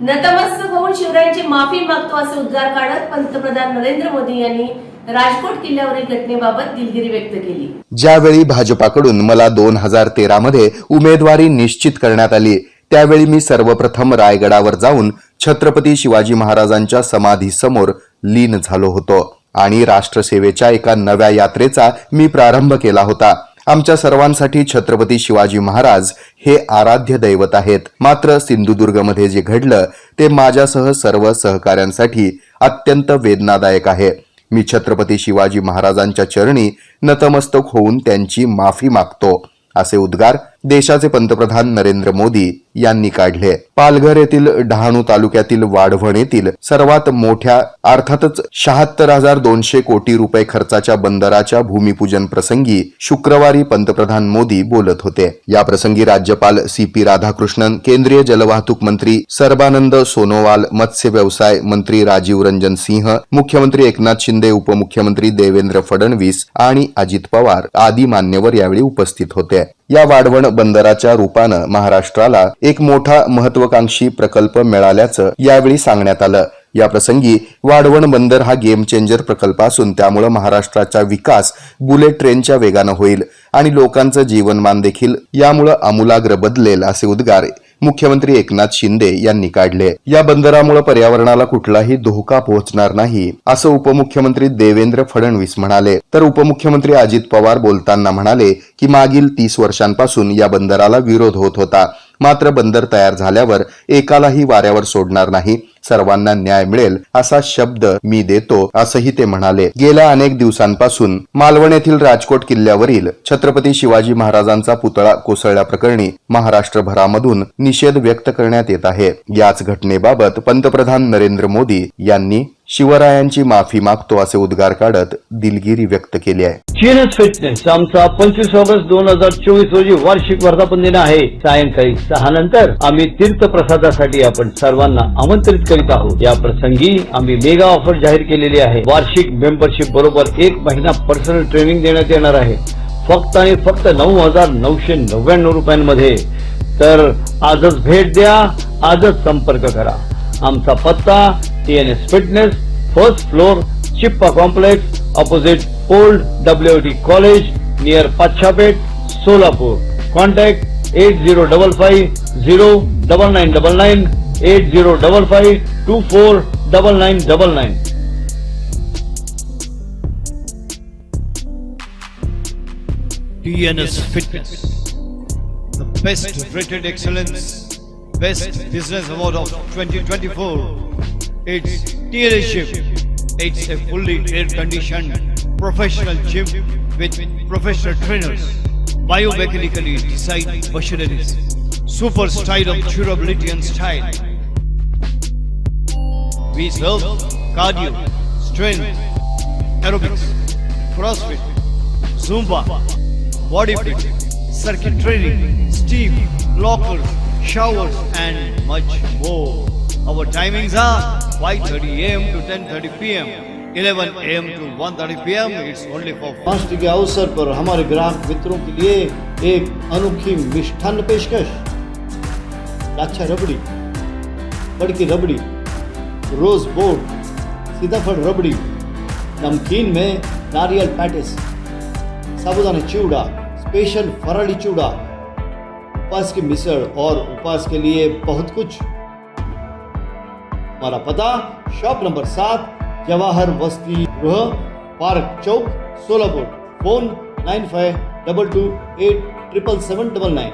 नतमस्तक होऊन शिवरायांची माफी मागतो असे उद्गार काढत पंतप्रधान नरेंद्र मोदी यांनी राजकोट किल्ल्यावरील घटनेबाबत दिलगिरी व्यक्त केली। ज्यावेळी भाजपाकडून मला 2013 मध्ये उमेदवारी निश्चित करण्यात आली त्यावेळी मी सर्वप्रथम रायगडावर जाऊन छत्रपती शिवाजी महाराजांच्या समाधीसमोर लीन झालो होतो आणि राष्ट्रसेवेच्या एका नव्या यात्रेचा मी प्रारंभ केला होता। आमच्या सर्वांसाठी छत्रपती शिवाजी महाराज हे आराध्य दैवत आहेत। मात्र सिंधुदुर्गमध्ये जे घडलं ते माझ्यासह सर्व सहकाऱ्यांसाठी अत्यंत वेदनादायक आहे। मी छत्रपती शिवाजी महाराजांच्या चरणी नतमस्तक होऊन त्यांची माफी मागतो असे उद्गार देशाचे पंतप्रधान नरेंद्र मोदी यांनी काढले। पालघर येथील डहाणू तालुक्यातील वाढवण येथील सर्वात मोठ्या अर्थातच 76,200 कोटी रुपये खर्चाच्या बंदराच्या भूमिपूजन प्रसंगी शुक्रवारी पंतप्रधान मोदी बोलत होते। या प्रसंगी राज्यपाल CP राधाकृष्णन, केंद्रीय जलवाहतूक मंत्री सर्बानंद सोनोवाल, मत्स्य व्यवसाय मंत्री राजीव रंजन सिंह, मुख्यमंत्री एकनाथ शिंदे, उपमुख्यमंत्री देवेंद्र फडणवीस आणि अजित पवार आदी मान्यवर यावेळी उपस्थित होते। या वाढवण बंदराच्या रूपानं महाराष्ट्राला एक मोठा महत्वाकांक्षी प्रकल्प मिळाल्याचं यावेळी सांगण्यात आलं। या प्रसंगी वाढवण बंदर हा गेम चेंजर प्रकल्प असून त्यामुळे महाराष्ट्राचा विकास बुलेट ट्रेनच्या वेगानं होईल आणि लोकांचं जीवनमान देखील यामुळे आमूलाग्र बदलेल असे उद्गार मुख्यमंत्री एकनाथ शिंदे यांनी काढले। या बंदरामुळे पर्यावरणाला कुठलाही धोका पोहोचणार नाही असं उपमुख्यमंत्री देवेंद्र फडणवीस म्हणाले। तर उपमुख्यमंत्री अजित पवार बोलताना म्हणाले की मागील 30 वर्षांपासून या बंदराला विरोध होत होता, मात्र बंदर तयार झाल्यावर एकालाही वाऱ्यावर सोडणार नाही, सर्वांना न्याय मिळेल असा शब्द मी देतो असंही ते म्हणाले। गेल्या अनेक दिवसांपासून मालवण येथील राजकोट किल्ल्यावरील छत्रपती शिवाजी महाराजांचा पुतळा कोसळल्याप्रकरणी महाराष्ट्रभरामधून निषेध व्यक्त करण्यात येत आहे। याच घटनेबाबत पंतप्रधान नरेंद्र मोदी यांनी शिवरायांची माफी मागतो असे उद्गार काढत दिलगिरी व्यक्त केली आहे। चीनस फिटनेस आमचा 25 ऑगस्ट 2024 रोजी वार्षिक वर्धापन दिन आहे। सायंकाळी 6 नंतर आम्ही तीर्थप्रसादासाठी आपण सर्वांना आमंत्रित करीत आहोत। या प्रसंगी आम्ही मेगा ऑफर जाहीर केलेली आहे। वार्षिक मेंबरशिप बरोबर 1 महिना पर्सनल ट्रेनिंग देण्यात येणार आहे, फक्त आणि फक्त 9,999 रुपयांमध्ये। तर आजच भेट द्या, आजच संपर्क करा। आमचा पत्ता TNS fitness, first floor, Chippa complex, opposite old WIT college, near Pachhapeth, Solapur. Contact 8055099999 8055249999। TNS Fitness, the best rated excellence, best business award of 2024. It's TNS Gym. It's a fully air-conditioned professional gym with professional trainers, biomechanically designed machineries, super style of durability and style. We serve cardio, strength, aerobics, CrossFit, Zumba, body fit, circuit training, steam, lockers, showers and much more. Our timings are 5:30 AM to 10:30 PM, 11 AM to 1:30 PM. It's only for fast के अवसर पर हमारे ग्राहक मित्रों के लिए एक अनोखी मिष्ठान्न पेशकश। लाच्छा रबड़ी, कड़की रबड़ी, रोज बोर्ड, सीताफल रबड़ी, नमकीन में नारियल पैटिस, साबुदाना चिवड़ा, स्पेशल फराली चिवड़ा, उपवास की मिसळ और उपवास के लिए बहुत कुछ। हमारा पता शॉप नंबर 7, जवाहर वस्ती गृह, पार्क चौक, सोलापुर। फोन 9522877799।